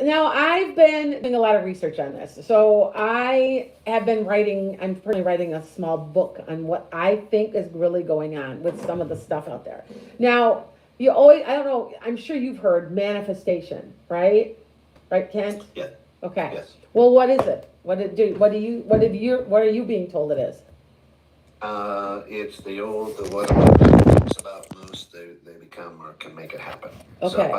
now I've been doing a lot of research on this. So I have been writing, I'm currently writing a small book on what I think is really going on with some of the stuff out there. Now, you always, I don't know, I'm sure you've heard manifestation, right? Right, Kent? Yeah. Okay. Yes. Well, what is it? What are you being told it is? It's the what thinks about most they become or can make it happen. So Okay. if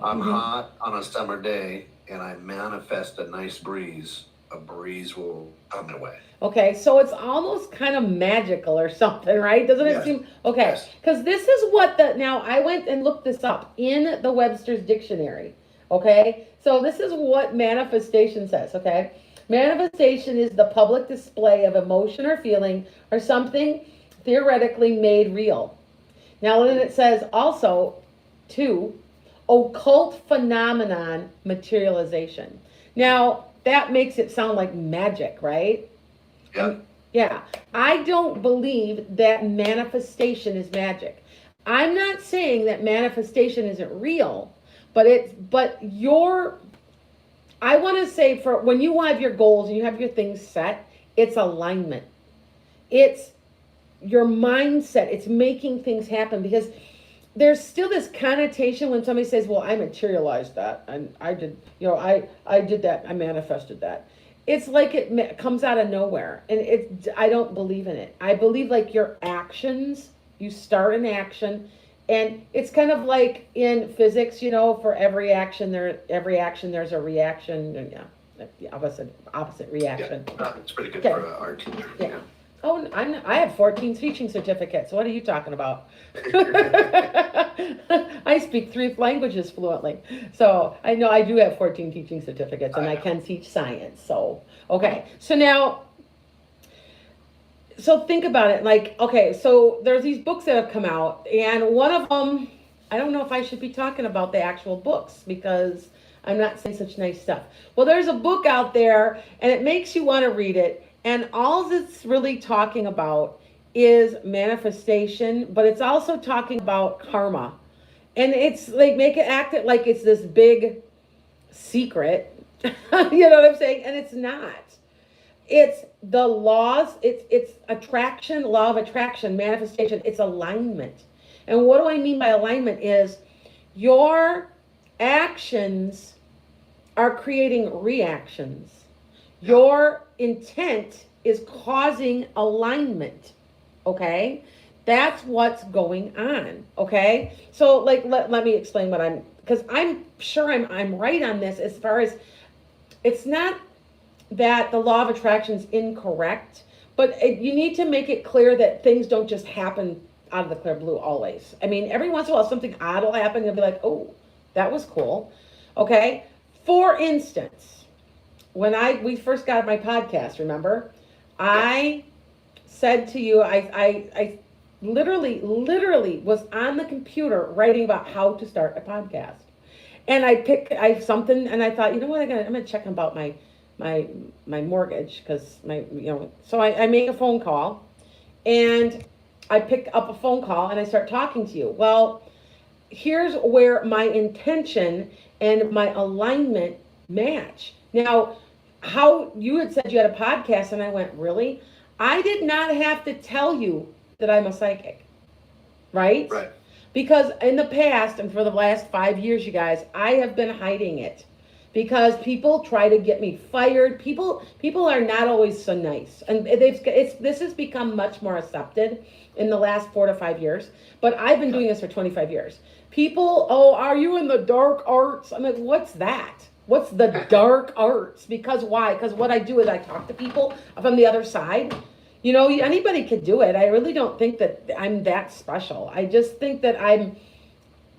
I'm hot on a summer day and I manifest a nice breeze, a breeze will come my way. Okay, so it's almost kind of magical or something, right? Doesn't it Yes. seem okay? Yes. Because this is what the now I went and looked this up in the Webster's dictionary. Okay, so this is what manifestation says. Okay, manifestation is the public display of emotion or feeling or something theoretically made real. Now then it says also, two, occult phenomenon materialization. Now that makes it sound like magic, right? Yeah. Yeah, I don't believe that manifestation is magic. I'm not saying that manifestation isn't real, but your I want to say for when you have your goals and you have your things set, it's alignment. It's your mindset. It's making things happen because there's still this connotation when somebody says, "Well, I materialized that, and I did, I did that, I manifested that." It's like it comes out of nowhere, and I don't believe in it. I believe like your actions, you start an action, and it's kind of like in physics, for every action there's a reaction, and the opposite reaction. Yeah, it's pretty good Okay. for an art teacher. Yeah. Oh, I have 14 teaching certificates. What are you talking about? I speak 3 languages fluently. So I know I do have 14 teaching certificates and I can teach science. So, okay. So now, so think about it. Like, okay, so there's these books that have come out, and one of them, I don't know if I should be talking about the actual books because I'm not saying such nice stuff. Well, there's a book out there and it makes you want to read it. And all it's really talking about is manifestation, but it's also talking about karma. And it's like make it act it like it's this big secret. You know what I'm saying? And it's not. It's the laws, it's attraction, law of attraction, manifestation, it's alignment. And what do I mean by alignment is your actions are creating reactions. Your intent is causing alignment. Okay? That's what's going on. Okay? So like let me explain what because I'm sure I'm right on this as far as it's not that the law of attraction is incorrect, but you need to make it clear that things don't just happen out of the clear blue always. I mean, every once in a while something odd will happen. You'll be like, oh, that was cool. Okay? For instance, when we first got my podcast, remember? I said to you, I literally was on the computer writing about how to start a podcast. And I something, and I thought, you know what, I'm gonna check about my mortgage because so I make a phone call, and I pick up a phone call and I start talking to you. Well, here's where my intention and my alignment match. Now, how you had said you had a podcast, and I went, really? I did not have to tell you that I'm a psychic, right? Right. Because in the past, and for the last 5 years, you guys, I have been hiding it. Because people try to get me fired. People are not always so nice. And this has become much more accepted in the last 4 to 5 years. But I've been doing this for 25 years. People, oh, are you in the dark arts? I'm like, what's that? What's the dark arts? Because why? Because what I do is I talk to people from the other side. Anybody could do it. I really don't think that I'm that special. I just think that I'm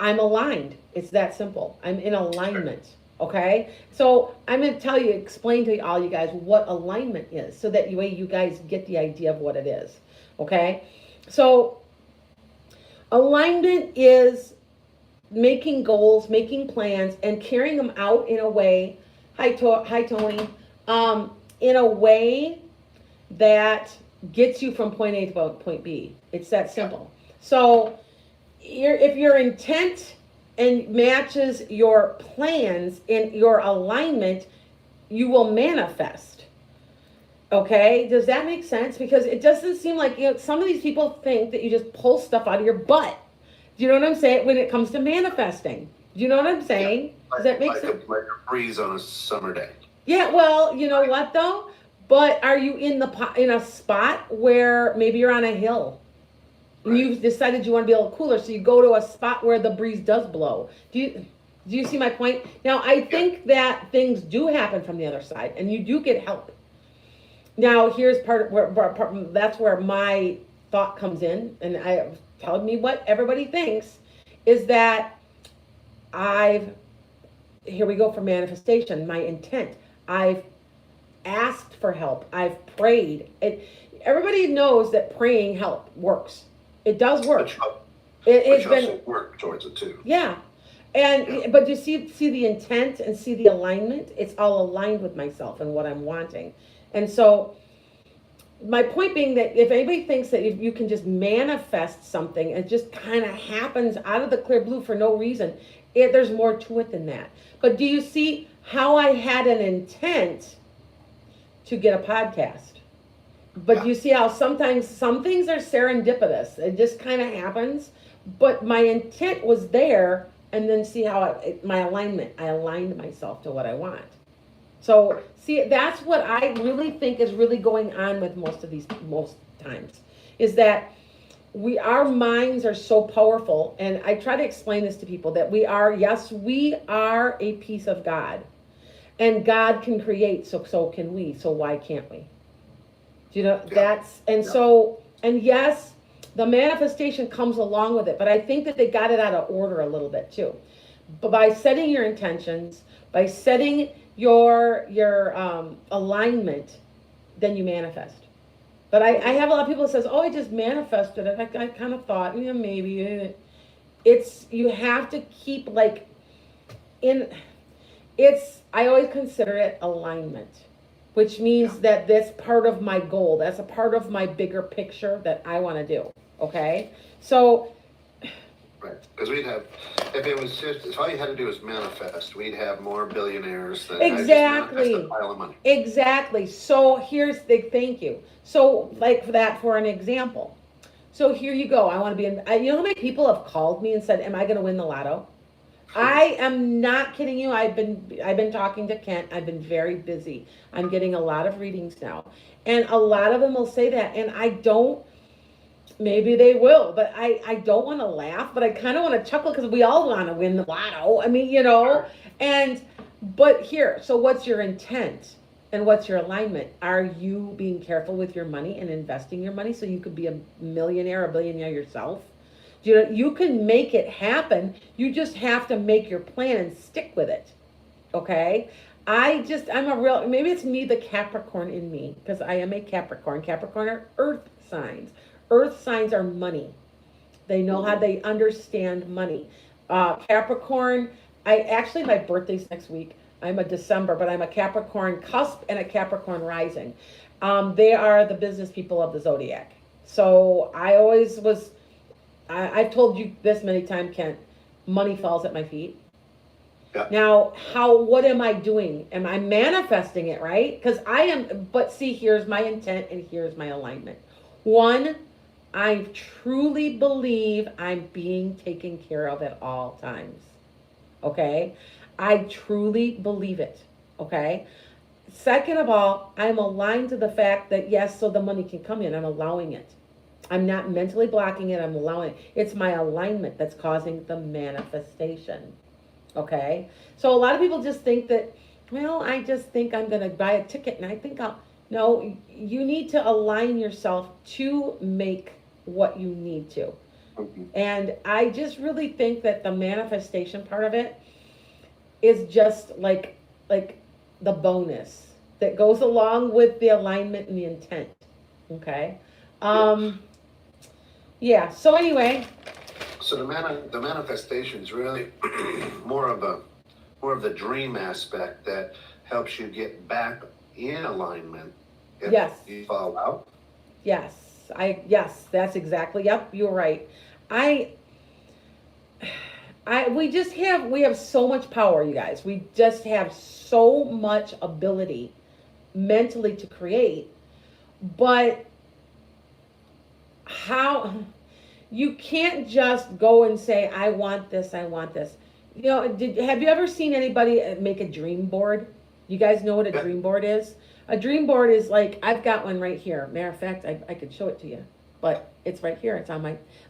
aligned. It's that simple. I'm in alignment. Okay, so I'm going to explain to all you guys what alignment is, so that way you guys get the idea of what it is. Okay, so alignment is making goals, making plans, and carrying them out in a way. Hi, Tony. In a way that gets you from point A to point B. It's that simple. So, if your intent and matches your plans in your alignment, you will manifest. Okay, does that make sense? Because it doesn't seem like, some of these people think that you just pull stuff out of your butt. Do you know what I'm saying? When it comes to manifesting, do you know what I'm saying? Does that make sense? Like a breeze on a summer day. Yeah, well, you know what though? But are you in a spot where maybe you're on a hill and Right. you've decided you want to be a little cooler, so you go to a spot where the breeze does blow? Do you see my point? Now, I think that things do happen from the other side, and you do get help. Now, here's that's where my thought comes in, and I telling me what everybody thinks is that I've here we go for manifestation. My intent. I've asked for help. I've prayed. Everybody knows that praying help works. It does work. It's you been also work towards it too. yeah, and but you see the intent and see the alignment. It's all aligned with myself and what I'm wanting, and so my point being that if anybody thinks that if you can just manifest something, it just kind of happens out of the clear blue for no reason. There's more to it than that. But do you see how I had an intent to get a podcast? But you see how sometimes some things are serendipitous. It just kind of happens. But my intent was there, and then see how my alignment. I aligned myself to what I want. So see, that's what I really think is really going on with most times, is that our minds are so powerful. And I try to explain this to people that we are a piece of God, and God can create. So can we. So why can't we? Do you know and yes, the manifestation comes along with it, but I think that they got it out of order a little bit too. But by setting your intentions, by setting your alignment, then you manifest. But I have a lot of people that says, "Oh, I just manifested it. I kind of thought, maybe." You have to keep I always consider it alignment, which means that that's part of my goal. That's a part of my bigger picture that I want to do. Okay, so. Right, because if all you had to do was manifest, we'd have more billionaires than Exactly. a pile of money. Exactly. So thank you. So for an example. So here you go. I want to be you know how many people have called me and said, "Am I going to win the lotto?" I am not kidding you. I've been talking to Kent. I've been very busy. I'm getting a lot of readings now, and a lot of them will say that, and I don't. Maybe they will, but I don't want to laugh, but I kind of want to chuckle because we all want to win the lotto. I mean, but so what's your intent and what's your alignment? Are you being careful with your money and investing your money so you could be a millionaire, a billionaire yourself? You can make it happen. You just have to make your plan and stick with it. Okay? Maybe it's me, the Capricorn in me, because I am a Capricorn. Capricorn are earth signs. Earth signs are money. They know how they understand money. Capricorn, my birthday's next week. I'm a December, but I'm a Capricorn cusp and a Capricorn rising. They are the business people of the zodiac. So I've told you this many times, Kent, money falls at my feet. Yeah. Now, what am I doing? Am I manifesting it, right? Because but see, here's my intent and here's my alignment. One, I truly believe I'm being taken care of at all times. Okay? I truly believe it. Okay? Second of all, I'm aligned to the fact that yes, so the money can come in. I'm allowing it. I'm not mentally blocking it. I'm allowing it. It's my alignment that's causing the manifestation. Okay? So a lot of people just think that, I just think I'm going to buy a ticket and I think no, you need to align yourself to make what you need to. Mm-hmm. And I just really think that the manifestation part of it is just like the bonus that goes along with the alignment and the intent. Okay? Yeah, so anyway. So the manifestation is really more of the dream aspect that helps you get back in alignment if you fall out. Yes, that's exactly, yep, you're right. We have so much power, you guys. We just have so much ability mentally to create, but how you can't just go and say, I want this, I want this. Have you ever seen anybody make a dream board? You guys know what a dream board is? A dream board is like, I've got one right here. Matter of fact, I could show it to you, but it's right here.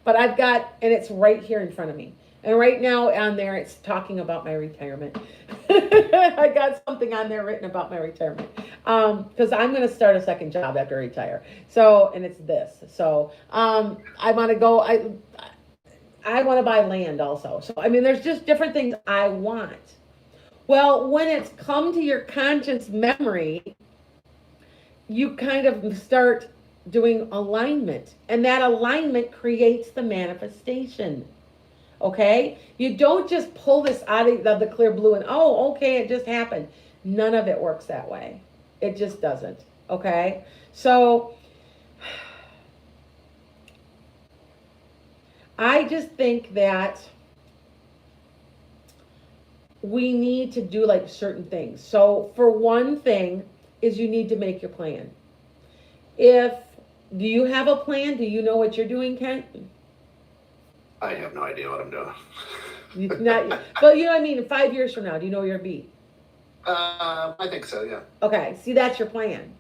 But and it's right here in front of me. And right now on there, it's talking about my retirement. I got something on there written about my retirement. Because I'm going to start a second job after I retire. So, and it's this. So, I want to go, I want to buy land also. So, I mean, there's just different things I want. Well, when it's come to your conscious memory, you kind of start doing alignment. And that alignment creates the manifestation. Okay? You don't just pull this out of the clear blue and, oh, okay, it just happened. None of it works that way. It just doesn't. Okay? So, I just think that we need to do like certain things. So, for one thing is you need to make your plan. Do you have a plan? Do you know what you're doing, Kent? I have no idea what I'm doing. But you know what I mean? 5 years from now, do you know where you'll be? I think so, yeah. Okay, see, that's your plan.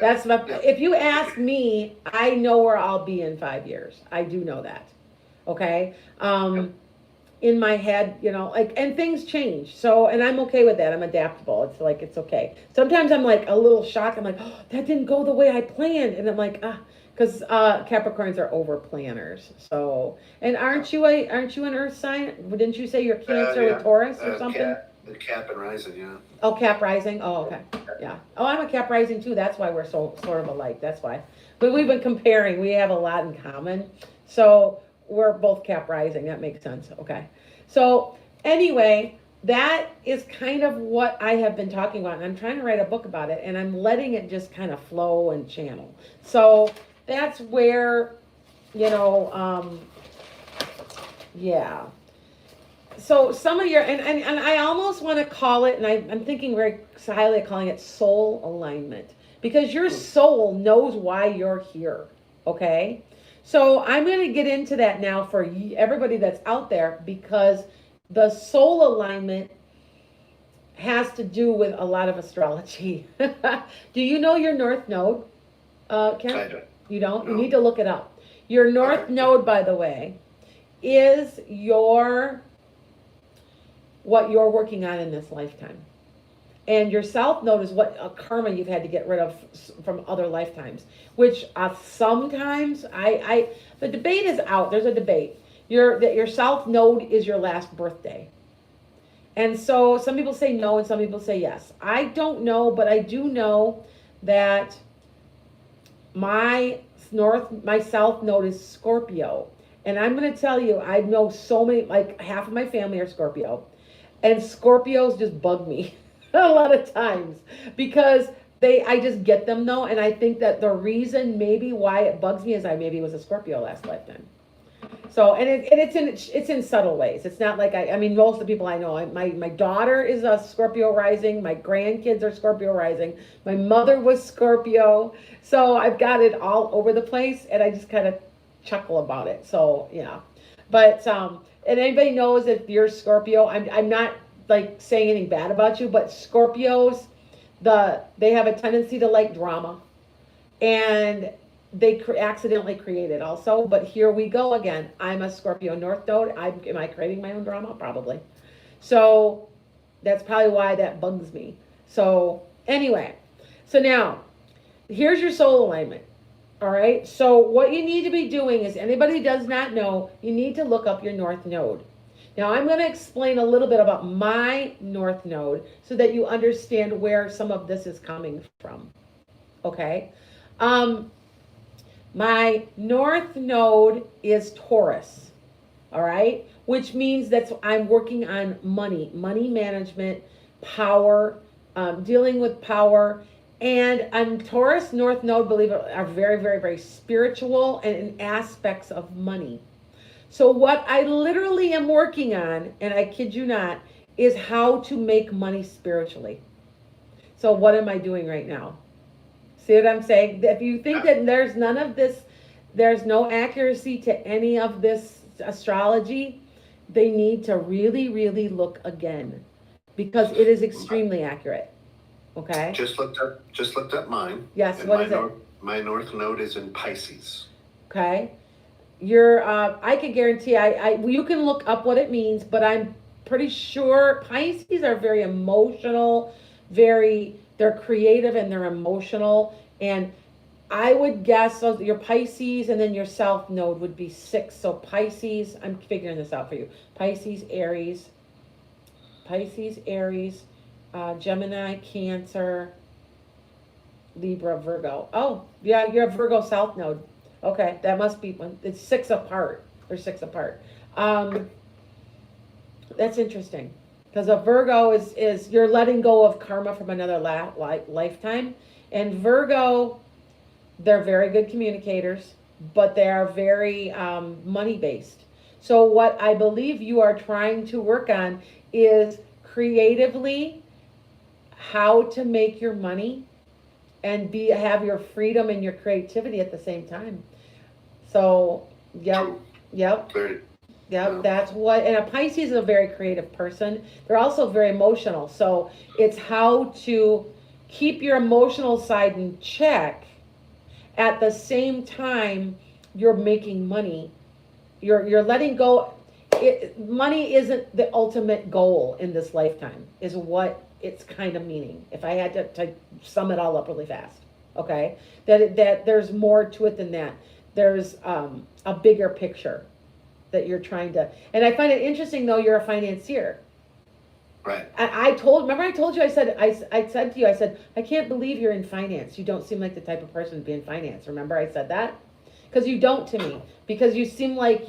If you ask me, I know where I'll be in 5 years. I do know that. Okay? In my head, and things change. So, and I'm okay with that. I'm adaptable. It's okay. Sometimes I'm like a little shocked. I'm like, oh, that didn't go the way I planned. And I'm like, because Capricorns are over planners. So, and aren't you an Earth sign? Didn't you say you're Cancer with Taurus or something? Cap and rising, yeah. Oh, Cap rising. Oh, okay. Yeah. Oh, I'm a Cap rising too. That's why we're so sort of alike. That's why. But we've been comparing. We have a lot in common. So we're both Cap rising. That makes sense. Okay. So anyway, that is kind of what I have been talking about. And I'm trying to write a book about it. And I'm letting it just kind of flow and channel. So that's where, yeah. So some of your, and I almost want to call it, and I'm thinking very highly of calling it soul alignment, because your soul knows why you're here, okay? So I'm going to get into that now for everybody that's out there, because the soul alignment has to do with a lot of astrology. Do you know your North Node, Ken? I don't. You don't? No. You need to look it up. Your North Node, by the way, is what you're working on in this lifetime. And your South Node is what a karma you've had to get rid of from other lifetimes, which sometimes the debate is out. There's a debate. Your South Node is your last birthday. And so some people say no and some people say yes. I don't know, but I do know that my South Node is Scorpio. And I'm going to tell you, I know so many, like half of my family are Scorpio. And Scorpios just bug me a lot of times because I just get them though. And I think that the reason maybe why it bugs me is I maybe was a Scorpio last lifetime. So, and it's in subtle ways. It's not like I mean, most of the people I know, my daughter is a Scorpio rising. My grandkids are Scorpio rising. My mother was Scorpio. So I've got it all over the place and I just kind of chuckle about it. So, yeah. But, and anybody knows if you're Scorpio, I'm not like saying anything bad about you, but Scorpios, they have a tendency to like drama, and they accidentally create it also. But here we go again. I'm a Scorpio North Node. Am I creating my own drama? Probably. So that's probably why that bugs me. So anyway, so now here's your soul alignment. All right. So what you need to be doing is, anybody who does not know, you need to look up your North Node. Now I'm going to explain a little bit about my North Node so that you understand where some of this is coming from. Okay. My North Node is Taurus. All right. Which means that I'm working on money management, power, dealing with power. And Taurus North Node, believe it, are very, very, very spiritual and in aspects of money. So what I literally am working on, and I kid you not, is how to make money spiritually. So what am I doing right now? See what I'm saying? If you think Yeah. that there's none of this, there's no accuracy to any of this astrology, they need to really, really look again because it is extremely accurate. Okay? Just looked up mine. Yes, And what is it? my north node is in Pisces. Okay? I can guarantee, you can look up what it means, but I'm pretty sure Pisces are very emotional, they're creative and they're emotional. And I would guess so your Pisces and then your South Node would be 6. So Pisces, I'm figuring this out for you. Pisces, Aries, Gemini, Cancer, Libra, Virgo. Oh, yeah, you're a Virgo South Node. Okay, that must be one. It's 6 apart. They're 6 apart. That's interesting because a Virgo is you're letting go of karma from another lifetime, and Virgo, they're very good communicators, but they are very money based. So what I believe you are trying to work on is creatively how to make your money and have your freedom and your creativity at the same time. So, yep, yep, Very, yep, that's what, and a Pisces is a very creative person. They're also very emotional. So it's how to keep your emotional side in check at the same time you're making money. You're letting go. Money isn't the ultimate goal in this lifetime, is what it's kind of meaning. If I had to sum it all up really fast, okay, that there's more to it than that. There's a bigger picture that you're trying to. And I find it interesting though. You're a financier. right. Remember I told you, I said to you, I said, I can't believe you're in finance. You don't seem like the type of person to be in finance. Remember I said that? Because you don't to me. Because you seem like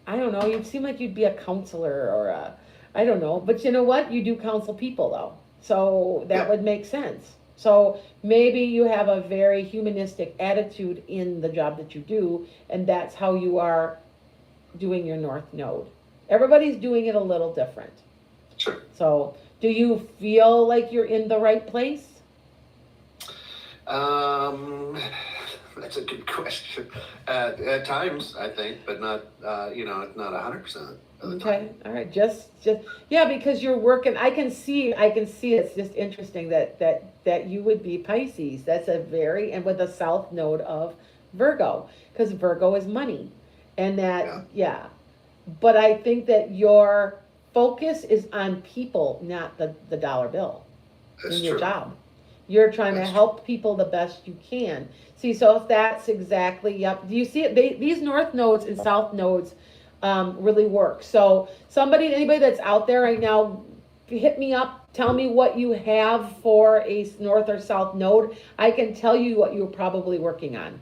I don't know, you seem like you'd be a counselor or I don't know. But you know what? You do counsel people though. So that would make sense. So maybe you have a very humanistic attitude in the job that you do, and that's how you are doing your North Node. Everybody's doing it a little different. Sure. So, do you feel like you're in the right place? That's a good question. At times, I think, but not, not 100% of the Okay, time. all right. Just yeah, because you're working. I can see. It's just interesting that you would be Pisces. That's and with a South Node of Virgo, because Virgo is money, and yeah. But I think that your focus is on people, not the dollar bill That's in your true. job. You're trying to That's help people the best you can. See, so that's exactly, yep. Do you see it? These North Nodes and South Nodes really work. So anybody that's out there right now, hit me up. Tell me what you have for a North or South Node. I can tell you what you're probably working on.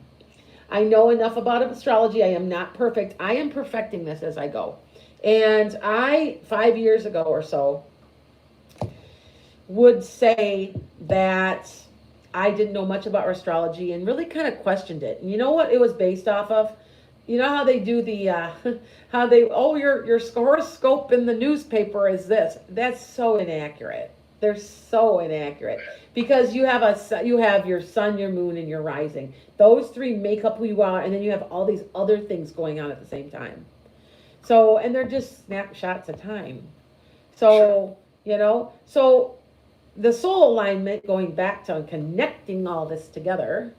I know enough about astrology. I am not perfect. I am perfecting this as I go. And 5 years ago or so, would say that I didn't know much about astrology and really kind of questioned it. And you know what it was based off of? You know how they do your horoscope in the newspaper is this. That's so inaccurate. They're so inaccurate because you have your sun, your moon, and your rising. Those 3 make up who you are, and then you have all these other things going on at the same time. So, and they're just snapshots of time. So, so the soul alignment, going back to connecting all this together,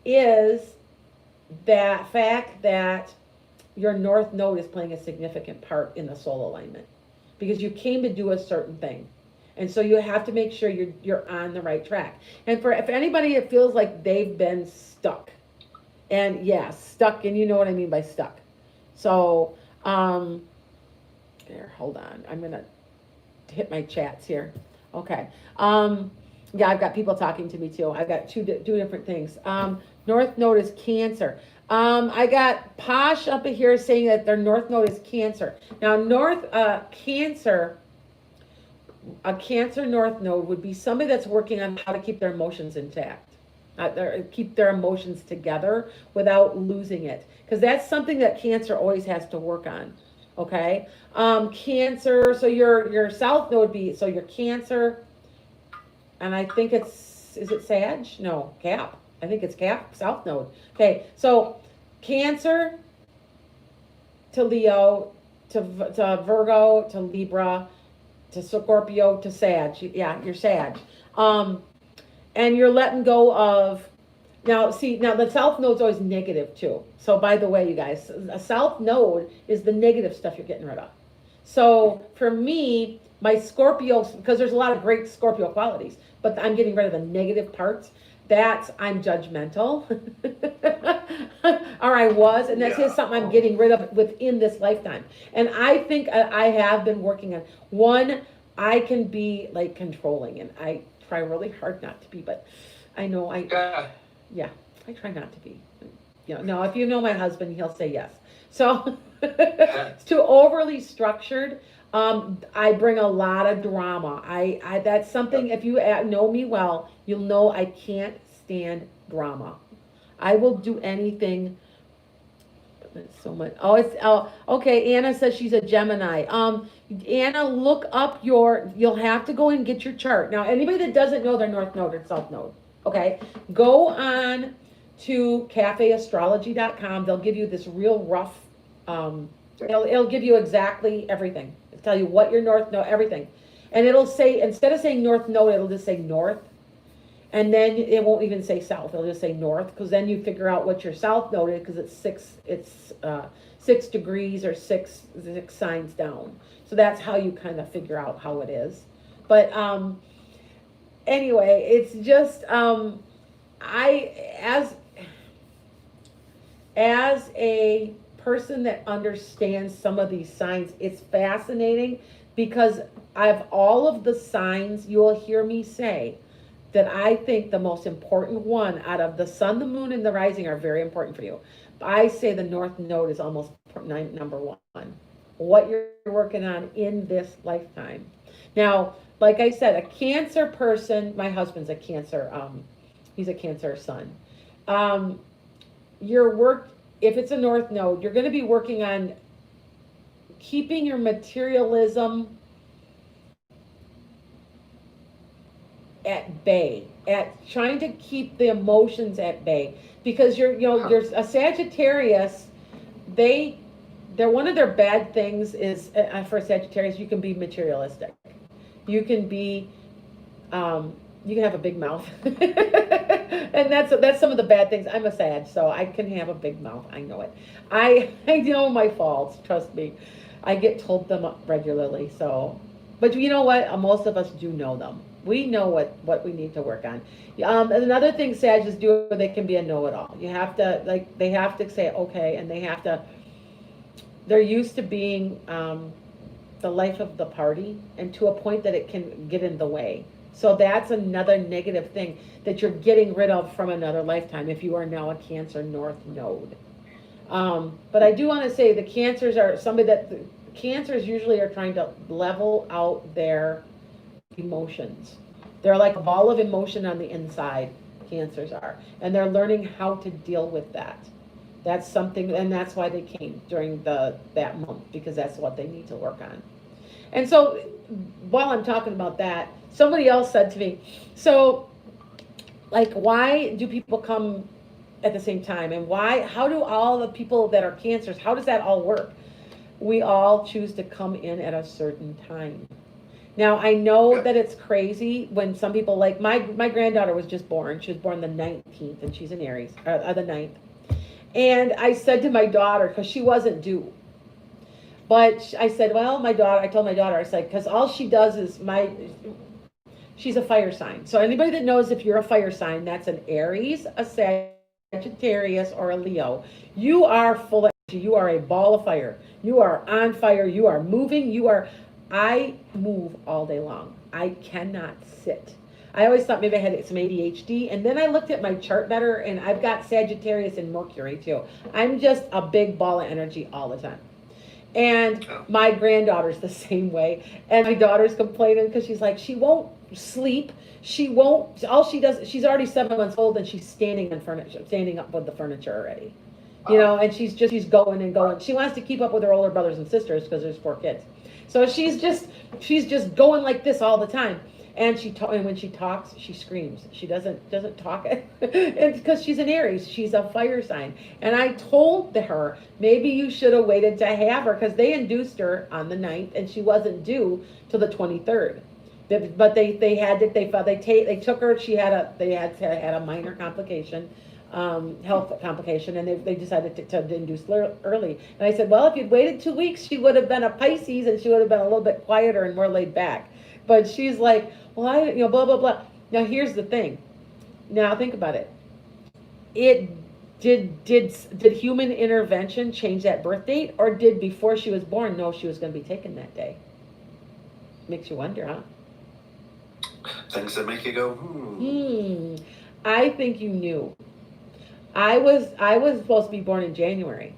is that fact that your North Node is playing a significant part in the soul alignment because you came to do a certain thing. And so you have to make sure you're on the right track. And if anybody that feels like they've been stuck, and stuck, and you know what I mean by stuck. So, there, hold on. I'm going to hit my chats here. Okay. I've got people talking to me too. I've got two different things. North Node is Cancer. I got Posh up here saying that their North Node is Cancer. Now, Cancer, a Cancer North Node would be somebody that's working on how to keep their emotions intact. keep their emotions together without losing it. Because that's something that Cancer always has to work on. Okay? Cancer, so your South Node would be, so your Cancer, and I think is it Sag? No, Cap. I think it's Cap, South Node. Okay, so Cancer to Leo, to Virgo, to Libra, to Scorpio, to Sag. Yeah, you're Sag. And you're letting go of, now the South Node's always negative too. So by the way, you guys, a South Node is the negative stuff you're getting rid of. So for me, my Scorpio, because there's a lot of great Scorpio qualities, but I'm getting rid of the negative parts. That's, I'm judgmental, or I was, and that's just something I'm getting rid of within this lifetime. And I think I have been working on, one, I can be like controlling, and I try really hard not to be, but I know I try not to be. No, if you know my husband, he'll say yes. So it's too overly structured. I bring a lot of drama. I that's something, if you know me well, you'll know I can't stand drama. I will do anything. So much. Okay. Anna says she's a Gemini. Anna, look up you'll have to go and get your chart. Now, anybody that doesn't know their North Node or South Node, okay, go on to cafeastrology.com. They'll give you this real rough, it'll give you exactly everything. It'll tell you what your North Node, everything. And it'll say, instead of saying North Node, it'll just say North. And then it won't even say South. It'll just say North, because then you figure out what your South Node is, because it's 6 degrees or six signs down. So that's how you kind of figure out how it is. But anyway, it's just as a person that understands some of these signs, it's fascinating, because of all of the signs, you will hear me say that I think the most important one out of the sun, the moon, and the rising are very important for you. I say the North Node is almost number one. What you're working on in this lifetime. Now, like I said, a Cancer person, my husband's a Cancer, he's a Cancer sun. Your work, if it's a North Node, you're going to be working on keeping your materialism at bay, at trying to keep the emotions at bay, because you're a Sagittarius. They're one of their bad things is for Sagittarius, you can be materialistic, you can be you can have a big mouth and that's some of the bad things. I'm a Sag, so I can have a big mouth. I know it. I know my faults, trust me. I get told them regularly. So, but you know what, most of us do know them. We know what we need to work on. And another thing Sagittarius do, they can be a know-it-all. You have to, they have to say okay, and they're used to being the life of the party, and to a point that it can get in the way. So that's another negative thing that you're getting rid of from another lifetime if you are now a Cancer North Node. But I do want to say the Cancers are somebody that Cancers usually are trying to level out their emotions. They're like a ball of emotion on the inside, Cancers are, and they're learning how to deal with that. That's something, and that's why they came during that month, because that's what they need to work on. And so while I'm talking about that, somebody else said to me, so like, why do people come at the same time, and how do all the people that are Cancers, how does that all work? We all choose to come in at a certain time. Now, I know that it's crazy when some people, like my granddaughter was just born. She was born the 19th, and she's an Aries, the 9th. And I said to my daughter, because she wasn't due, but I said, well, I told my daughter, I said, because all she does is she's a fire sign. So anybody that knows, if you're a fire sign, that's an Aries, a Sagittarius, or a Leo. You are full of energy. You are a ball of fire. You are on fire. You are moving. I move all day long. I cannot sit. I always thought maybe I had some ADHD, and then I looked at my chart better, and I've got Sagittarius and Mercury too. I'm just a big ball of energy all the time. And my granddaughter's the same way, and my daughter's complaining because she's like, she won't sleep. She won't, all she does, she's already 7 months old and she's standing on furniture, standing up with the furniture already. And she's going and going. She wants to keep up with her older brothers and sisters because there's 4 kids. So she's just going like this all the time. And and when she talks, she screams. She doesn't talk, and because she's an Aries, she's a fire sign. And I told her maybe you should have waited to have her because they induced her on the 9th, and she wasn't due till the 23rd. But they took her. They had a minor complication, health complication, and they decided to induce early. And I said, well, if you'd waited 2 weeks, she would have been a Pisces, and she would have been a little bit quieter and more laid back. But she's like, well, blah, blah, blah. Now, here's the thing. Now, think about it. Did human intervention change that birth date? Or did before she was born know she was going to be taken that day? Makes you wonder, huh? Things that make you go, I think you knew. I was supposed to be born in January.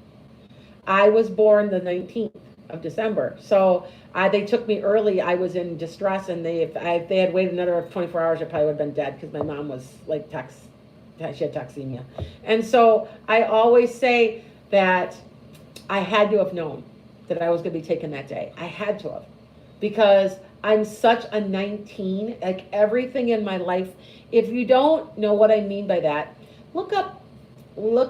I was born the 19th of December. So they took me early. I was in distress, and if they had waited another 24 hours, I probably would have been dead because my mom was like she had toxemia. And so I always say that I had to have known that I was going to be taken that day. I had to have, because I'm such a 19, like everything in my life. If you don't know what I mean by that, look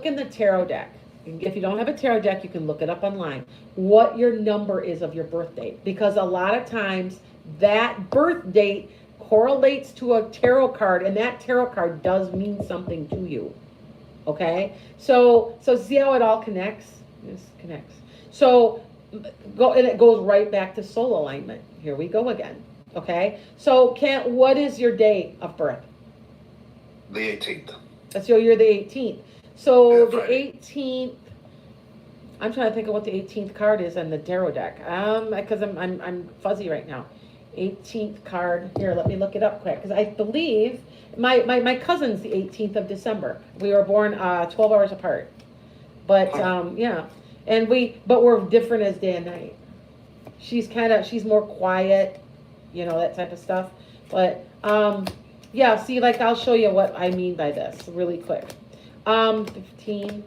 in the tarot deck. If you don't have a tarot deck, you can look it up online, what your number is of your birth date. Because a lot of times that birth date correlates to a tarot card, and that tarot card does mean something to you. Okay? So see how it all connects? This connects. So and it goes right back to soul alignment. Here we go again. Okay? So what is your date of birth? The 18th. So you're the 18th. So That's the right. 18th, I'm trying to think of what the 18th card is on the tarot deck. Because I'm fuzzy right now. 18th card. Here, let me look it up quick. Because I believe my cousin's the 18th of December. We were born 12 hours apart. But yeah, but we're different as day and night. She's more quiet, that type of stuff. But yeah, see, like I'll show you what I mean by this really quick. 15.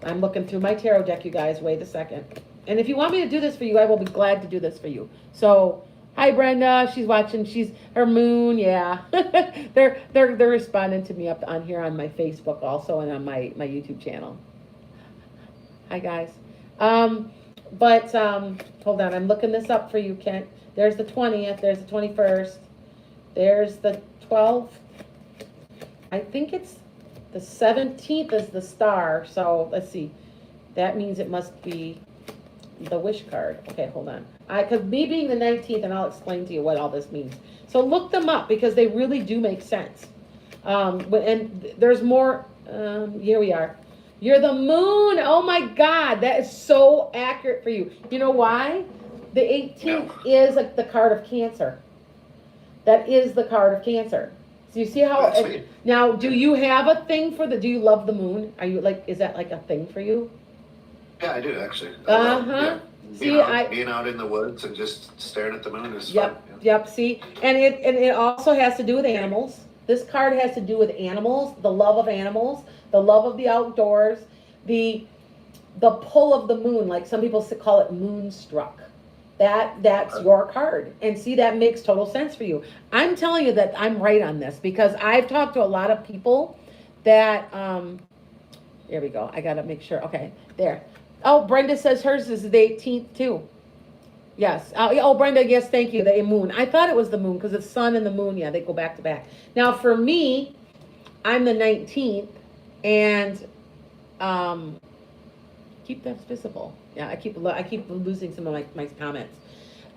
I'm looking through my tarot deck, you guys. Wait a second. And if you want me to do this for you, I will be glad to do this for you. So, hi Brenda. She's watching. She's her moon. Yeah, they're responding to me up on here on my Facebook also, and on my YouTube channel. Hi guys. But hold on. I'm looking this up for you, Kent. There's the 20th. There's the 21st. There's the 12th. I think it's the 17th is the star. So let's see. That means it must be the wish card. Okay, hold on. Because me being the 19th, and I'll explain to you what all this means. So look them up because they really do make sense. And there's more. Here we are. You're the moon. Oh my God, that is so accurate for you. You know why? The 18th is like the card of Cancer. That is the card of Cancer. So you see how now, do you have a thing for do you love the moon? Are you is that like a thing for you? Yeah, I do actually. Yeah. Being out in the woods and just staring at the moon is fun. Yep. See, and it also has to do with animals. This card has to do with animals, the love of animals, the love of the outdoors, the pull of the moon. Like some people call it moonstruck. That's your card. And see, that makes total sense for you. I'm telling you that I'm right on this because I've talked to a lot of people that, here we go. I got to make sure. Okay, there. Oh, Brenda says hers is the 18th too. Yes. Oh, Brenda, yes, thank you. The moon. I thought it was the moon because the sun and the moon, yeah, they go back to back. Now, for me, I'm the 19th, and keep that visible. Yeah, I keep losing some of my comments.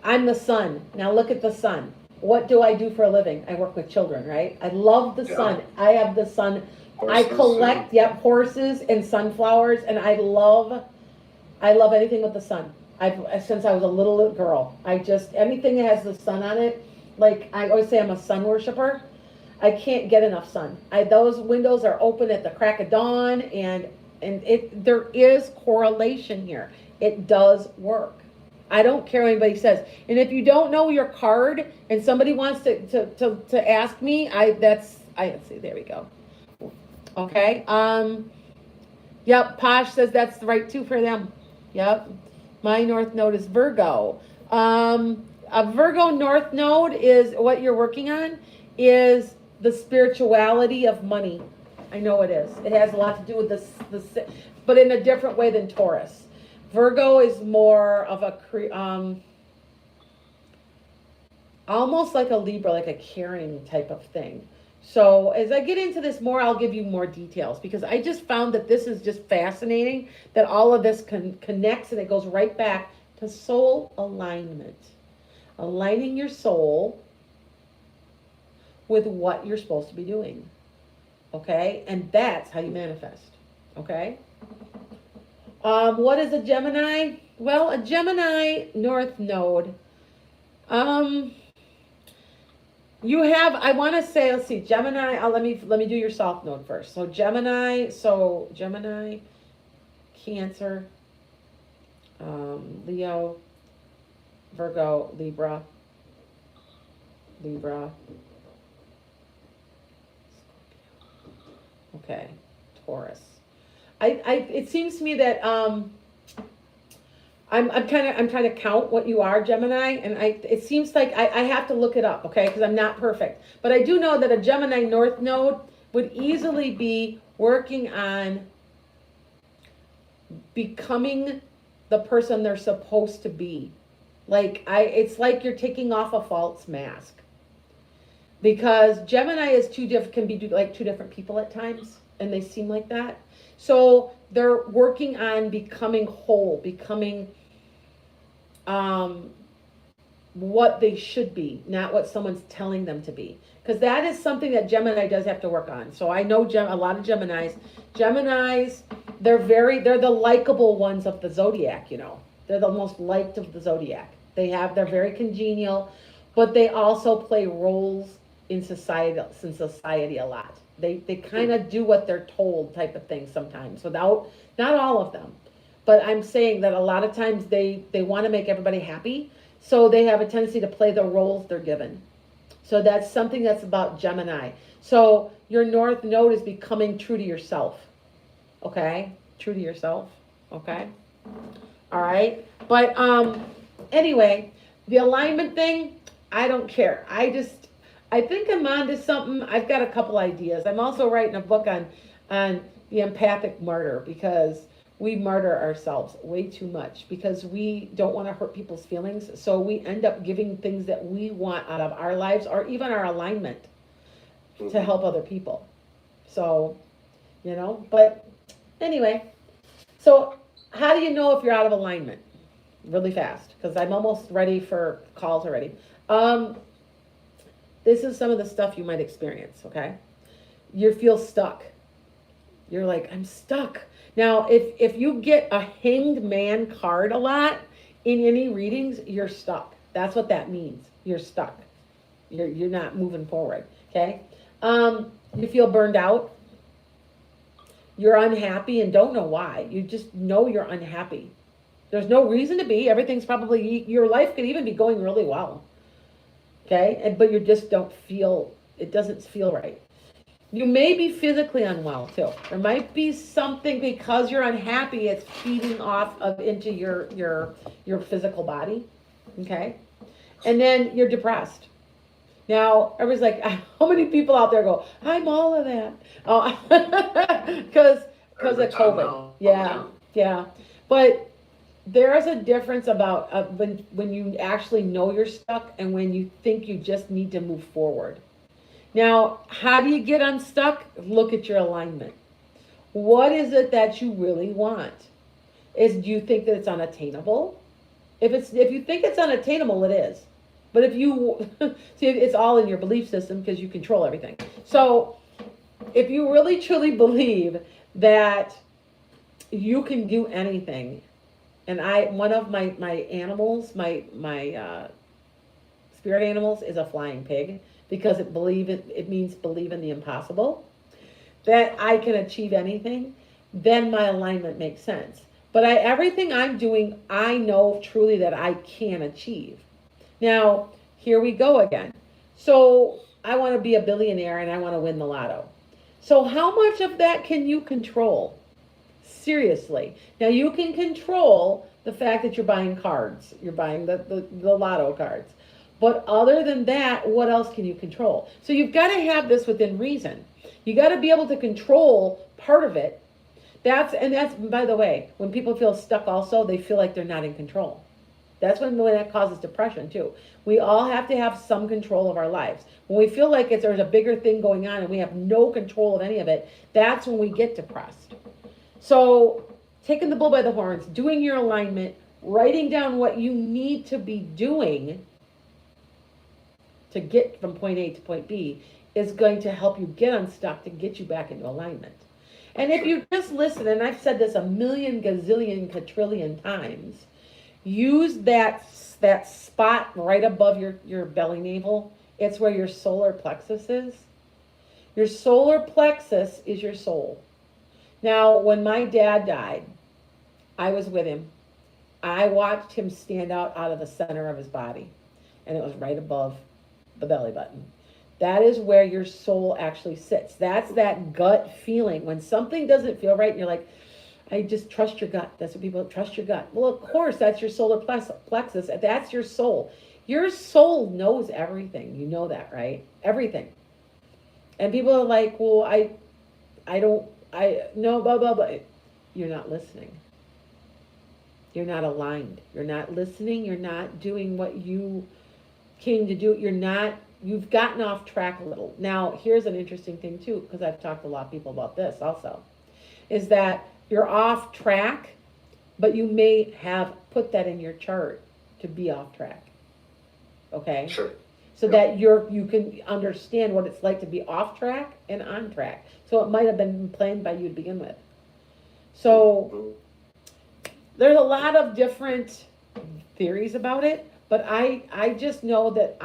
I'm the sun. Now look at the sun. What do I do for a living? I work with children, right? I love the sun. I have the sun. Horses, I collect horses and sunflowers, and I love anything with the sun. Since I was a little girl, anything that has the sun on it. Like I always say, I'm a sun worshiper. I can't get enough sun. Those windows are open at the crack of dawn, and there is correlation here. It does work. I don't care what anybody says. And if you don't know your card and somebody wants to ask me, I see, there we go. Okay. Yep, Posh says that's the right two for them. Yep. My North Node is Virgo. A Virgo North Node is what you're working on is the spirituality of money. I know it is. It has a lot to do with this, but in a different way than Taurus. Virgo is more of a almost like a Libra, like a caring type of thing. So as I get into this more, I'll give you more details because I just found that this is just fascinating that all of this connects and it goes right back to soul alignment. Aligning your soul with what you're supposed to be doing. Okay? And that's how you manifest. Okay? What is a Gemini? Well, a Gemini North Node. You have, I want to say, let's see, Gemini, let me do your South Node first. So Gemini, Cancer, Leo, Virgo, Libra, okay, Taurus. It seems to me that I'm trying to count what you are, Gemini, and it seems like I have to look it up, okay, because I'm not perfect. But I do know that a Gemini North Node would easily be working on becoming the person they're supposed to be. It's like you're taking off a false mask. Because Gemini is can be like two different people at times, and they seem like that. So they're working on becoming whole, becoming what they should be, not what someone's telling them to be. Because that is something that Gemini does have to work on. So I know a lot of Geminis. Geminis, they're the likable ones of the zodiac, you know. They're the most liked of the zodiac. They're very congenial, but they also play roles in society a lot. They kind of do what they're told type of thing sometimes not all of them, but I'm saying that a lot of times they want to make everybody happy, so they have a tendency to play the roles they're given. So that's something that's about Gemini. So your North Node is becoming true to yourself. Okay? True to yourself. Okay? All right? But anyway, the alignment thing, I don't care. I think I'm onto something. I've got a couple ideas. I'm also writing a book on the empathic martyr because we martyr ourselves way too much because we don't want to hurt people's feelings. So we end up giving things that we want out of our lives or even our alignment to help other people. So, you know, but anyway, so how do you know if you're out of alignment? Really fast, because I'm almost ready for calls already. This is some of the stuff you might experience, okay? You feel stuck. You're like, I'm stuck. Now, if you get a hanged man card a lot in any readings, you're stuck. That's what that means. You're stuck. You're not moving forward, okay? You feel burned out. You're unhappy and don't know why. You just know you're unhappy. There's no reason to be. Everything's probably, your life could even be going really well. Okay, but you just don't feel, it doesn't feel right. You may be physically unwell too. There might be something because you're unhappy, it's feeding off into your physical body. Okay, and then you're depressed. Now everybody's like, how many people out there go, I'm all of that, because of COVID. Yeah, but there's a difference about when you actually know you're stuck and when you think you just need to move forward. Now, how do you get unstuck? Look at your alignment. What is it that you really want? Do you think that it's unattainable? If you think it's unattainable, it is. But if you see, it's all in your belief system because you control everything. So if you really truly believe that you can do anything, and one of my animals, my spirit animals is a flying pig because it means believe in the impossible, that I can achieve anything, then my alignment makes sense. But everything I'm doing, I know truly that I can achieve. Now, here we go again. So I want to be a billionaire and I want to win the lotto. So how much of that can you control? Seriously. Now you can control the fact that you're buying cards. You're buying the lotto cards. But other than that, what else can you control? So you've got to have this within reason. You got to be able to control part of it. That's by the way, when people feel stuck also, they feel like they're not in control. That's when that causes depression too. We all have to have some control of our lives. When we feel like there's a bigger thing going on and we have no control of any of it, that's when we get depressed. So taking the bull by the horns, doing your alignment, writing down what you need to be doing to get from point A to point B is going to help you get unstuck to get you back into alignment. And if you just listen, and I've said this a million, gazillion, quadrillion times, use that spot right above your belly navel. It's where your solar plexus is. Your solar plexus is your soul. Now, when my dad died, I was with him. I watched him stand out of the center of his body, and it was right above the belly button. That is where your soul actually sits. That's that gut feeling. When something doesn't feel right, and you're like, I just trust your gut. That's what people trust your gut. Well, of course, that's your solar plexus. That's your soul. Your soul knows everything. You know that, right? Everything. And people are like, well, no, blah, blah, blah. You're not listening. You're not aligned. You're not listening. You're not doing what you came to do. You've gotten off track a little. Now, here's an interesting thing too, because I've talked to a lot of people about this also, is that you're off track, but you may have put that in your chart to be off track. Okay? Sure. So that you can understand what it's like to be off track and on track. So it might have been planned by you to begin with. So there's a lot of different theories about it, but I just know that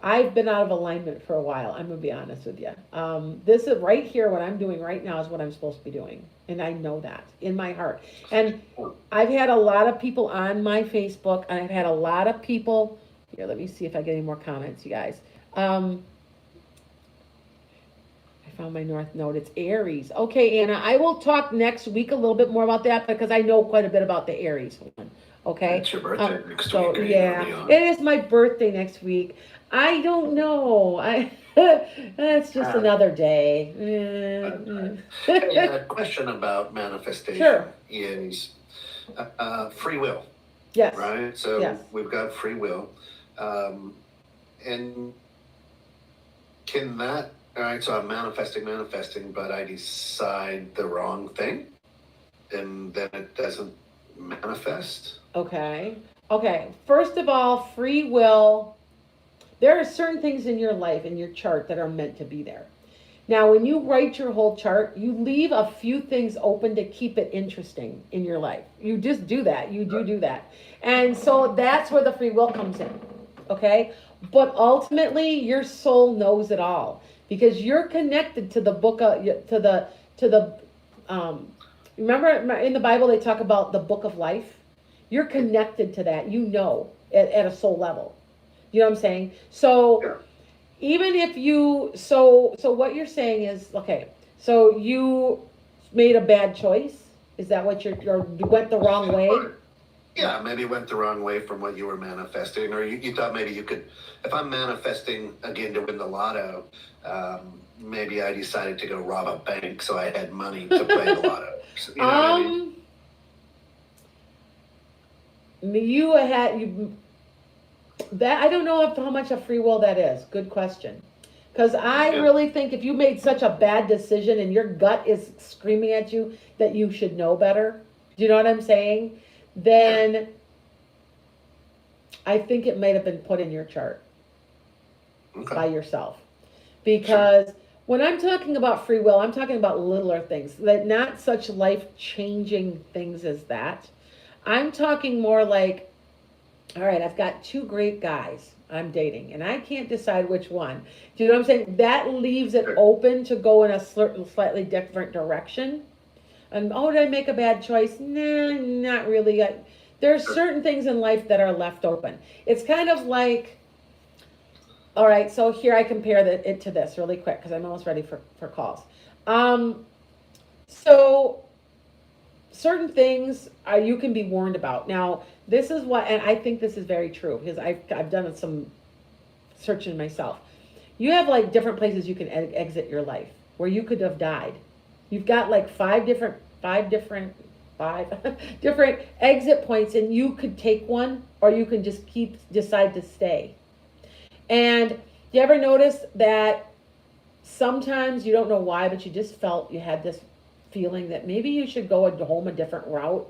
I've been out of alignment for a while. I'm gonna be honest with you. This is right here, what I'm doing right now is what I'm supposed to be doing. And I know that in my heart. And I've had a lot of people on my Facebook, and I've had a lot of people, here, let me see if I get any more comments, you guys. I found my North Node. It's Aries. Okay, Anna, I will talk next week a little bit more about that because I know quite a bit about the Aries one. Okay. It's your birthday next so, week. Yeah, it is my birthday next week. I don't know. It's just another day. A question about manifestation is free will. Yes. Right? So we've got free will. And can that, all right, so I'm manifesting, but I decide the wrong thing, and then it doesn't manifest? Okay. First of all, free will, there are certain things in your life, in your chart, that are meant to be there. Now, when you write your whole chart, you leave a few things open to keep it interesting in your life. You just do that. You do that. And so that's where the free will comes in. Okay? But ultimately, your soul knows it all because you're connected to the book, remember in the Bible, they talk about the book of life. You're connected to that, at a soul level. You know what I'm saying? So even if so what you're saying is, okay, so you made a bad choice. Is that what you went the wrong way? Yeah, maybe went the wrong way from what you were manifesting, or you thought maybe you could, if I'm manifesting again to win the lotto, maybe I decided to go rob a bank so I had money to play the lotto. You know what I mean? I don't know how much of free will that is. Good question. Because I really think if you made such a bad decision and your gut is screaming at you that you should know better, do you know what I'm saying? Then I think it might have been put in your chart by yourself. Because when I'm talking about free will, I'm talking about littler things, that not such life-changing things as that. I'm talking more like, all right, I've got two great guys I'm dating, and I can't decide which one. Do you know what I'm saying? That leaves it open to go in a certain, slightly different direction. And oh, did I make a bad choice? Nah, not really. There's certain things in life that are left open. It's kind of like, all right, so here I compare it to this really quick because I'm almost ready for calls. So certain things you can be warned about. Now, this is what, and I think this is very true because I've done some searching myself. You have like different places you can exit your life where you could have died. You've got like five different different exit points, and you could take one, or you can just decide to stay. And you ever notice that sometimes you don't know why, but you just felt you had this feeling that maybe you should go home a different route,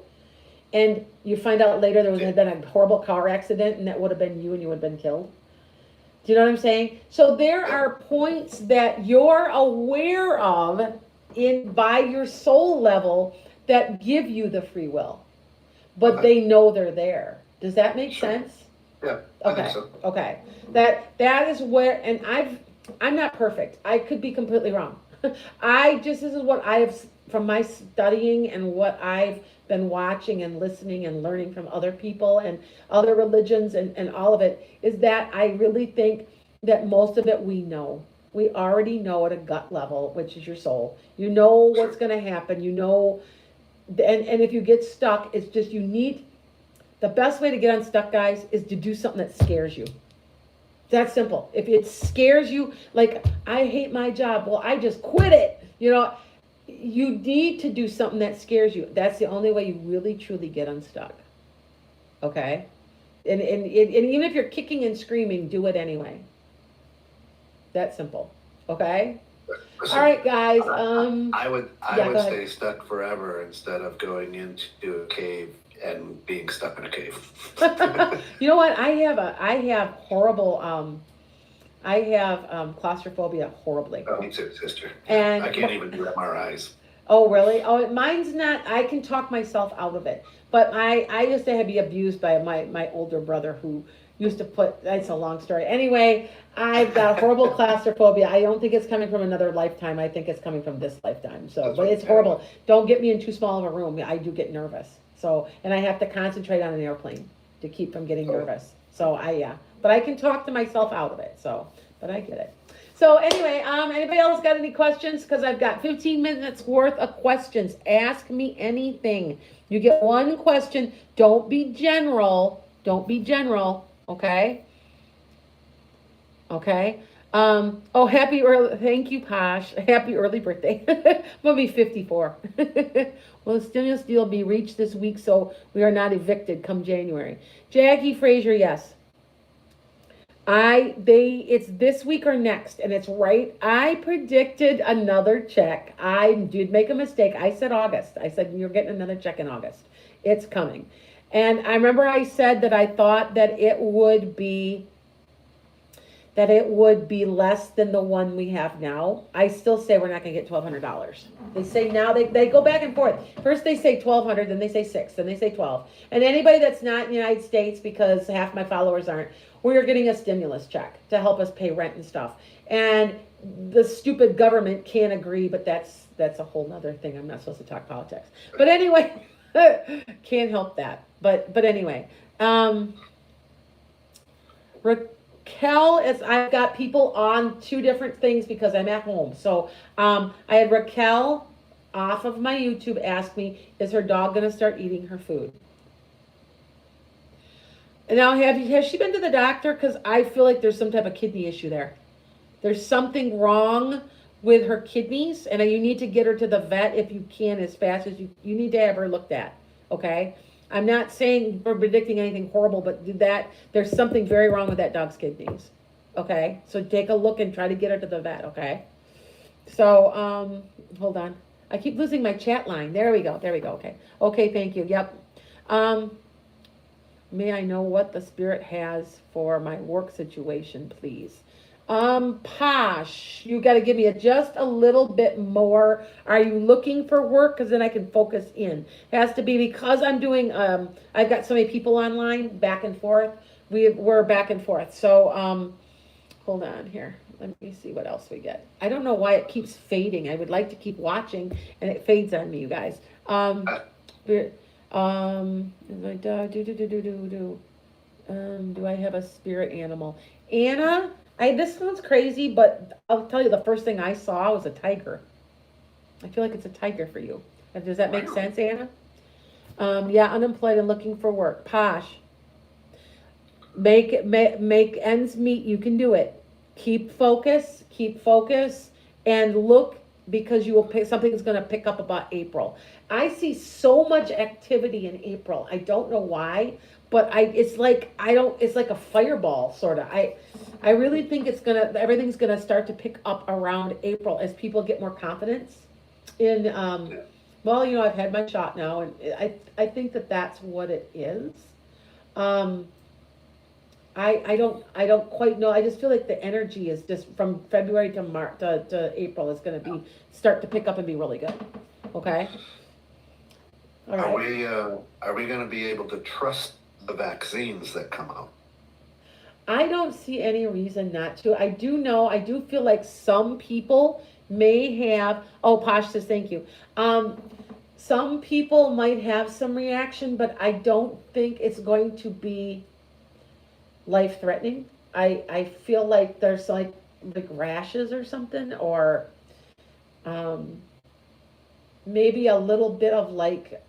and you find out later had been a horrible car accident, and that would have been you, and you would have been killed. Do you know what I'm saying? So there are points that you're aware of by your soul level that give you the free will, but they know they're there. Does that make sense? Yeah. Okay. I think so. Okay. That is where, and I'm not perfect. I could be completely wrong. This is what I have from my studying and what I've been watching and listening and learning from other people and other religions and all of it, is that I really think that most of it we know. We already know at a gut level, which is your soul. You know what's going to happen. You know, and if you get stuck, it's just the best way to get unstuck, guys, is to do something that scares you. That's simple. If it scares you, like, I hate my job, well, I just quit it. You know, you need to do something that scares you. That's the only way you really, truly get unstuck. Okay? And even if you're kicking and screaming, do it anyway. That simple. Okay? Listen, all right, guys. I would stay stuck forever instead of going into a cave and being stuck in a cave. You know what? I have horrible claustrophobia horribly. Oh, me too, sister. And I can't even do MRIs. Oh, really? Oh, mine's not. I can talk myself out of it. But I used to be abused by my older brother who used to that's a long story. Anyway, I've got horrible claustrophobia. I don't think it's coming from another lifetime. I think it's coming from this lifetime. So, but it's horrible. Don't get me in too small of a room. I do get nervous. So, and I have to concentrate on an airplane to keep from getting nervous. So but I can talk to myself out of it. So, but I get it. So anyway, anybody else got any questions? Because I've got 15 minutes worth of questions. Ask me anything. You get one question. Don't be general. Don't be general. Okay? Okay? Happy early, thank you, Posh. Happy early birthday. I'm going to be 54. Will the stimulus deal be reached this week so we are not evicted come January? Jackie Frazier, yes. It's this week or next, and it's right. I predicted another check. I did make a mistake. I said August. I said you're getting another check in August. It's coming. And I remember I said that I thought that it would be less than the one we have now. I still say we're not going to get $1,200. They say now, they go back and forth. First they say 1,200, then they say 6, then they say 12. And anybody that's not in the United States, because half my followers aren't, we are getting a stimulus check to help us pay rent and stuff. And the stupid government can't agree, but that's a whole nother thing. I'm not supposed to talk politics. But anyway, can't help that. But anyway, Raquel I've got people on 2 different things because I'm at home. So I had Raquel off of my YouTube ask me, is her dog going to start eating her food? And now, has she been to the doctor? Because I feel like there's some type of kidney issue there. There's something wrong with her kidneys, and you need to get her to the vet if you can as fast as you need to have her looked at, okay? I'm not saying or predicting anything horrible, but there's something very wrong with that dog's kidneys, okay? So take a look and try to get her to the vet, okay? So, hold on. I keep losing my chat line. There we go, okay. Okay, thank you, yep. May I know what the spirit has for my work situation, please? Posh, you got to give me just a little bit more. Are you looking for work? Because then I can focus in. It has to be because I'm doing, I've got so many people online, back and forth. We're back and forth. So Hold on here. Let me see what else we get. I don't know why it keeps fading. I would like to keep watching and it fades on me, you guys. Uh, Spirit, like, do I have a spirit animal? Anna, this sounds crazy, but I'll tell you the first thing I saw was a tiger. I feel like it's a tiger for you. Does that make sense, Anna? Yeah, unemployed and looking for work. Posh. Make ends meet. You can do it. Keep focus, and look because you will pick something's going to pick up about April. I see so much activity in April. I don't know why, but it's like I don't it's like a fireball sort of. I really think everything's gonna start to pick up around April as people get more confidence in well, I've had my shot now, and I think that's what it is. Um, I don't quite know. I just feel like the energy is just from February to March to April is going to be start to pick up and be really good. Okay. All right. Are we going to be able to trust the vaccines that come out? I don't see any reason not to. I do feel like some people may have. Oh, Posh says thank you. Some people might have some reaction, but I don't think it's going to be life threatening. I feel like there's like rashes or something, or um, maybe a little bit of like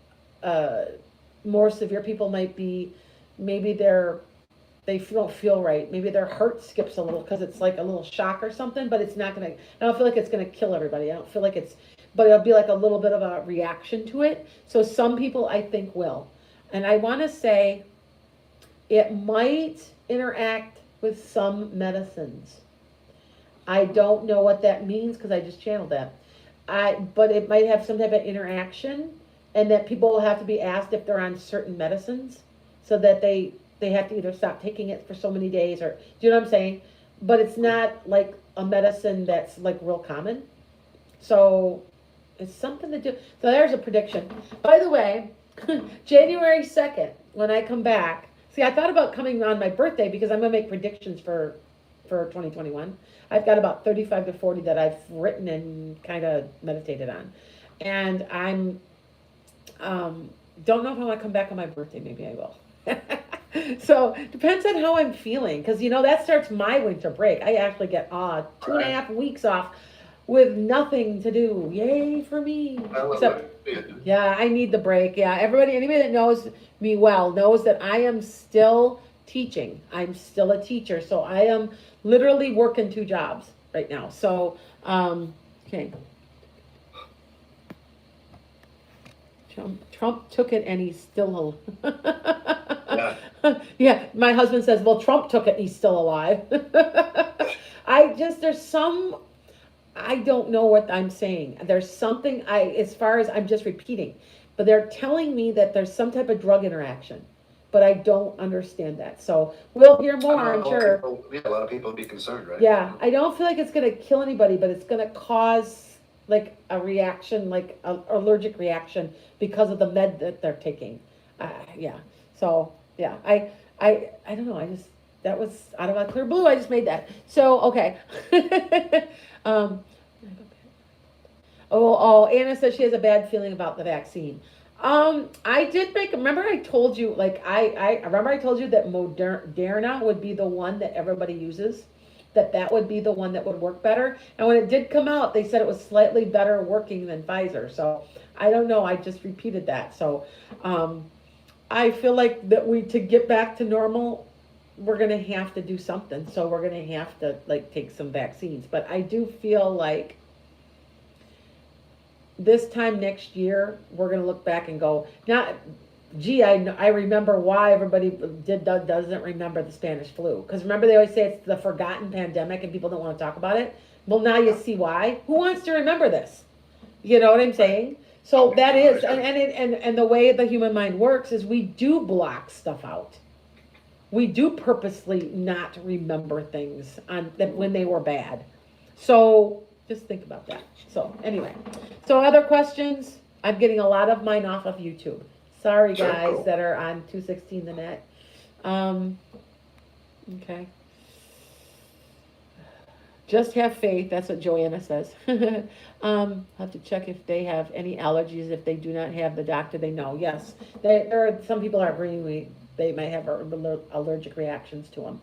more severe people might be maybe don't feel right. Maybe their heart skips a little because it's like a little shock or something, but it's not gonna. I don't feel like it's gonna kill everybody. I don't feel like but it'll be like a little bit of a reaction to it. So some people I think will, and I want to say it might interact with some medicines. I don't know what that means because I just channeled that. But it might have some type of interaction, and that people will have to be asked if they're on certain medicines, so that they have to either stop taking it for so many days, or do you know what I'm saying? But it's not like a medicine that's like real common. So it's something to do. So there's a prediction. By the way, January 2nd, when I come back, see, I thought about coming on my birthday because I'm going to make predictions for 2021. I've got about 35 to 40 that I've written and kind of meditated on. And I'm, don't know if I want to come back on my birthday. Maybe I will. So depends on how I'm feeling. Because, that starts my winter break. I actually get 2.5 weeks off with nothing to do. Yay for me. Yeah, I need the break. Yeah, anybody that knows me well knows that I am still teaching. I'm still a teacher. So I am literally working 2 jobs right now. So, okay. Trump took it and he's still alive. Yeah, my husband says, well, Trump took it and he's still alive. I don't know what I'm saying. There's something as far as I'm just repeating, but they're telling me that there's some type of drug interaction, but I don't understand that. So we'll hear more, I'm sure. A lot of people would be concerned, right? Yeah, I don't feel like it's going to kill anybody, but it's going to cause like a reaction, like an allergic reaction because of the med that they're taking. Yeah. So yeah, I don't know. That was out of my clear blue. I just made that. So, okay. Anna says she has a bad feeling about the vaccine. I did remember I told you, I remember I told you that Moderna would be the one that everybody uses, that would be the one that would work better. And when it did come out, they said it was slightly better working than Pfizer. So I don't know. I just repeated that. So, I feel like that to get back to normal, we're going to have to do something. So we're going to have to take some vaccines. But I do feel like this time next year, we're going to look back and go, I remember why everybody doesn't remember the Spanish flu. Because remember they always say it's the forgotten pandemic and people don't want to talk about it. Well, now you see why. Who wants to remember this? You know what I'm saying? So that is, and the way the human mind works is we do block stuff out. We do purposely not remember things when they were bad. So just think about that. So anyway, so other questions? I'm getting a lot of mine off of YouTube. Sorry guys that are on 216 the net. Okay. Just have faith. That's what Joanna says. I'll have to check if they have any allergies. If they do not have the doctor, they know. Yes, there are some people are agreeing they may have allergic reactions to them.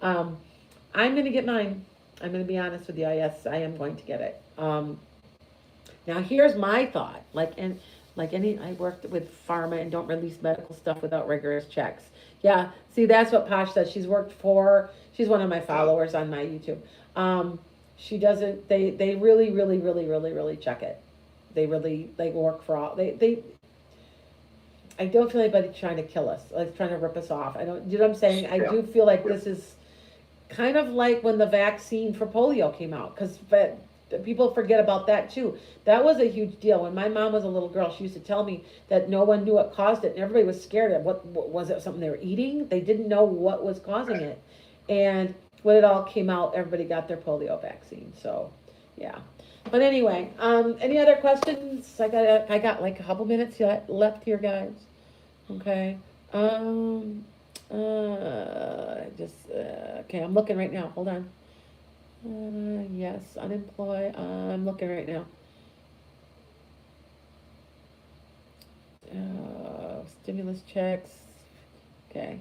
I'm going to get mine. I'm going to be honest with you. Yes, I am going to get it. Now here's my thought. I worked with pharma and don't release medical stuff without rigorous checks. Yeah, see, that's what Posh says. She's one of my followers on my YouTube. She doesn't, they really, really, really, really, really check it. They really, work for all, I don't feel anybody trying to kill us, like trying to rip us off. I don't, you know what I'm saying? I do feel like this is kind of like when the vaccine for polio came out, because people forget about that too. That was a huge deal. When my mom was a little girl, she used to tell me that no one knew what caused it, and everybody was scared of what was it, something they were eating? They didn't know what was causing it. And when it all came out, everybody got their polio vaccine. So, yeah. But anyway, any other questions? I got like a couple minutes left here, guys. Okay. Okay, I'm looking right now. Hold on. Yes, unemployed. I'm looking right now. Stimulus checks. Okay.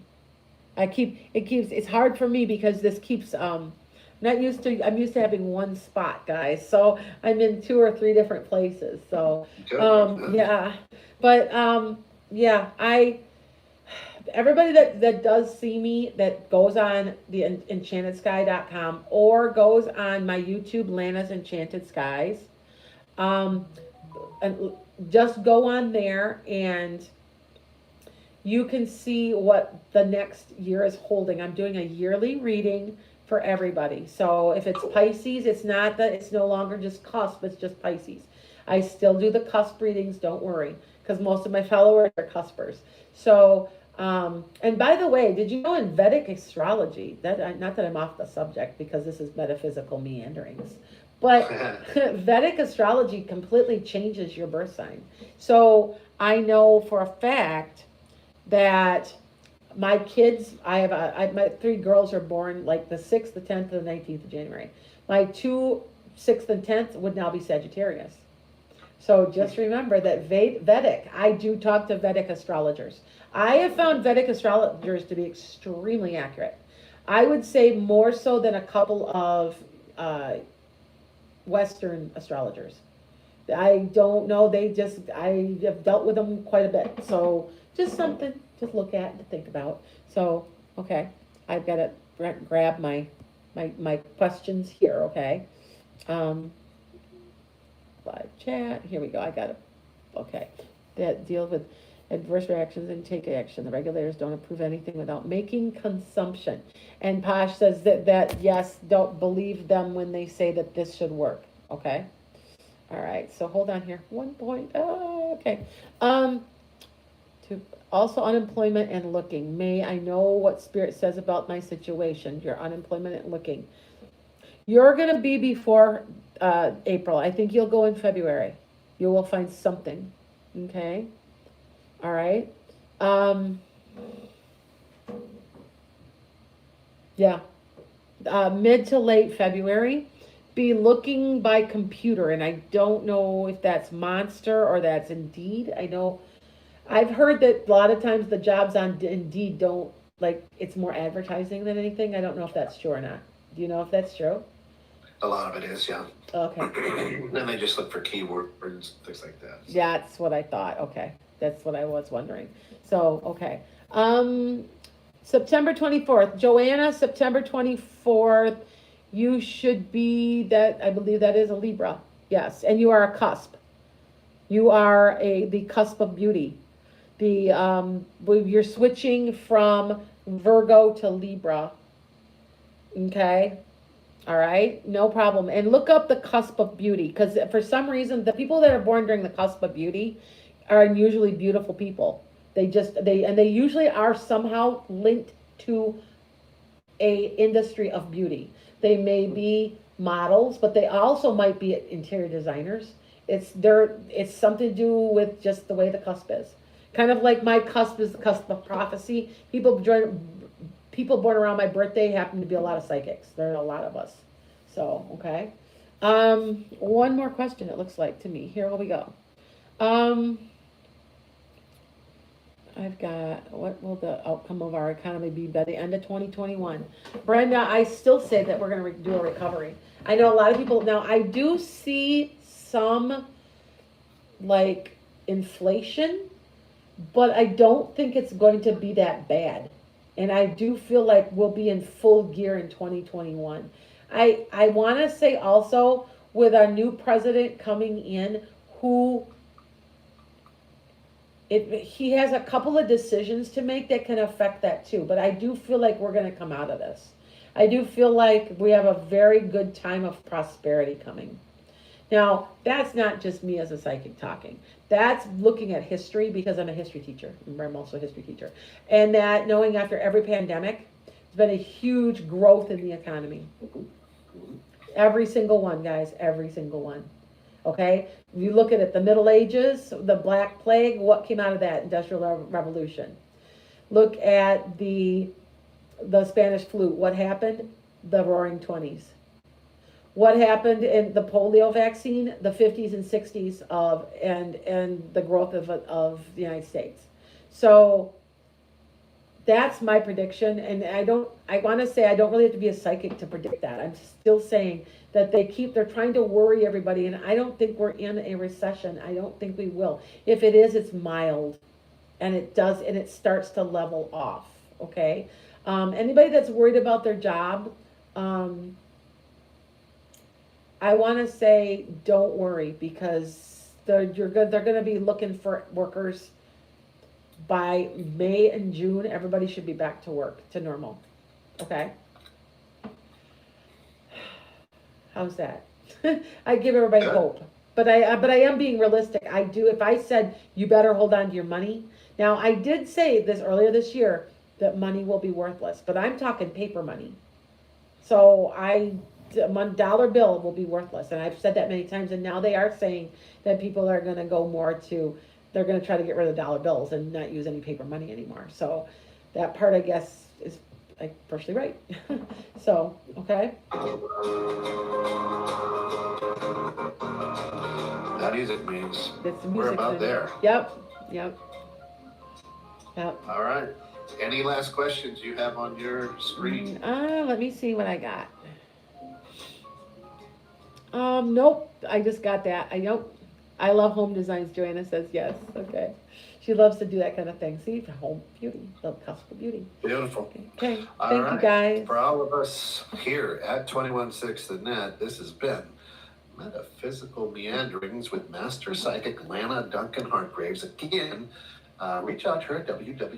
It's hard for me because this keeps, I'm used to having one spot, guys. So I'm in 2 or 3 different places. So, yeah, but, yeah, everybody that does see me, that goes on the EnchantedSkye.com or goes on my YouTube, Lana's Enchanted Skies, and just go on there and you can see what the next year is holding. I'm doing a yearly reading for everybody. So if it's Pisces, it's no longer just cusp, it's just Pisces. I still do the cusp readings, don't worry, because most of my followers are cuspers. So, and by the way, did you know in Vedic astrology, not that I'm off the subject because this is metaphysical meanderings, but Vedic astrology completely changes your birth sign. So I know for a fact that my kids, my 3 girls are born like the 6th, the 10th, and the 19th of January. My 2, 6th, and 10th would now be Sagittarius. So just remember that Vedic, I do talk to Vedic astrologers. I have found Vedic astrologers to be extremely accurate. I would say more so than a couple of Western astrologers. I don't know, I have dealt with them quite a bit. So just something to look at and to think about. So, okay, I've got to grab my questions here, okay? Live chat, here we go, I got it. Okay, that deal with adverse reactions and take action. The regulators don't approve anything without making consumption. And Posh says that yes, don't believe them when they say that this should work, okay? All right, so hold on here. 1 point, okay. To also unemployment and looking. May I know what Spirit says about my situation? Your unemployment and looking. You're going to be before April. I think you'll go in February. You will find something. Okay. All right. Yeah. Mid to late February. Be looking by computer. And I don't know if that's Monster or that's Indeed. I've heard that a lot of times the jobs on Indeed don't, it's more advertising than anything. I don't know if that's true or not. Do you know if that's true? A lot of it is, yeah. Okay. Then they just look for keywords, things like that. So. Yeah, that's what I thought. Okay. That's what I was wondering. So, okay. September 24th. Joanna, September 24th. You should be I believe that is a Libra. Yes. And you are a cusp. You are the cusp of beauty. You're switching from Virgo to Libra. Okay. All right, no problem. And look up the cusp of beauty, because for some reason, the people that are born during the cusp of beauty are unusually beautiful people. They usually are somehow linked to a industry of beauty. They may be models, but they also might be interior designers. It's something to do with just the way the cusp is. Kind of like my cusp is the cusp of prophecy. People born around my birthday happen to be a lot of psychics. There are a lot of us. So, okay. One more question, it looks like to me. Here we go. Um, I've got, what will the outcome of our economy be by the end of 2021? Brenda, I still say that we're going to do a recovery. I know a lot of people, now I do see some like inflation, but I don't think it's going to be that bad. And I do feel like we'll be in full gear in 2021. I want to say also with our new president coming in, who he has a couple of decisions to make that can affect that too. But I do feel like we're going to come out of this. I do feel like we have a very good time of prosperity coming. Now, that's not just me as a psychic talking. That's looking at history because I'm a history teacher. I'm also a history teacher. And that knowing after every pandemic, there's been a huge growth in the economy. Every single one, guys, every single one. Okay? If you look at it, the Middle Ages, the Black Plague, what came out of that? Industrial Revolution. Look at the Spanish flu. What happened? The Roaring 20s. What happened in the polio vaccine? The 50s and 60s and the growth of the United States. So that's my prediction, and I want to say I don't really have to be a psychic to predict that. I'm still saying that they're trying to worry everybody, and I don't think we're in a recession. I don't think we will. If it is, it's mild, and it starts to level off, okay? Anybody that's worried about their job, I want to say don't worry, because they're going to be looking for workers. By May and June, everybody should be back to work, to normal. Okay? How's that? I give everybody hope. But I am being realistic. I do, if I said you better hold on to your money. Now, I did say this earlier this year that money will be worthless, but I'm talking paper money. So a dollar bill will be worthless. And I've said that many times, and now they are saying that people are going to go more to, they're going to try to get rid of dollar bills and not use any paper money anymore. So that part, I guess, is like partially right. So, okay. That music means That's the music we're about thing. there. Yep. All right. Any last questions you have on your screen? Let me see what I got. Nope. I just got that. Nope. I love home designs. Joanna says yes. Okay. She loves to do that kind of thing. See, for home beauty, the custom beauty. Beautiful. Okay. All Thank right. you, guys. For all of us here at 216 The Net, this has been Metaphysical Meanderings with Master Psychic Lana Duncan Hargraves. Again, reach out to her at www.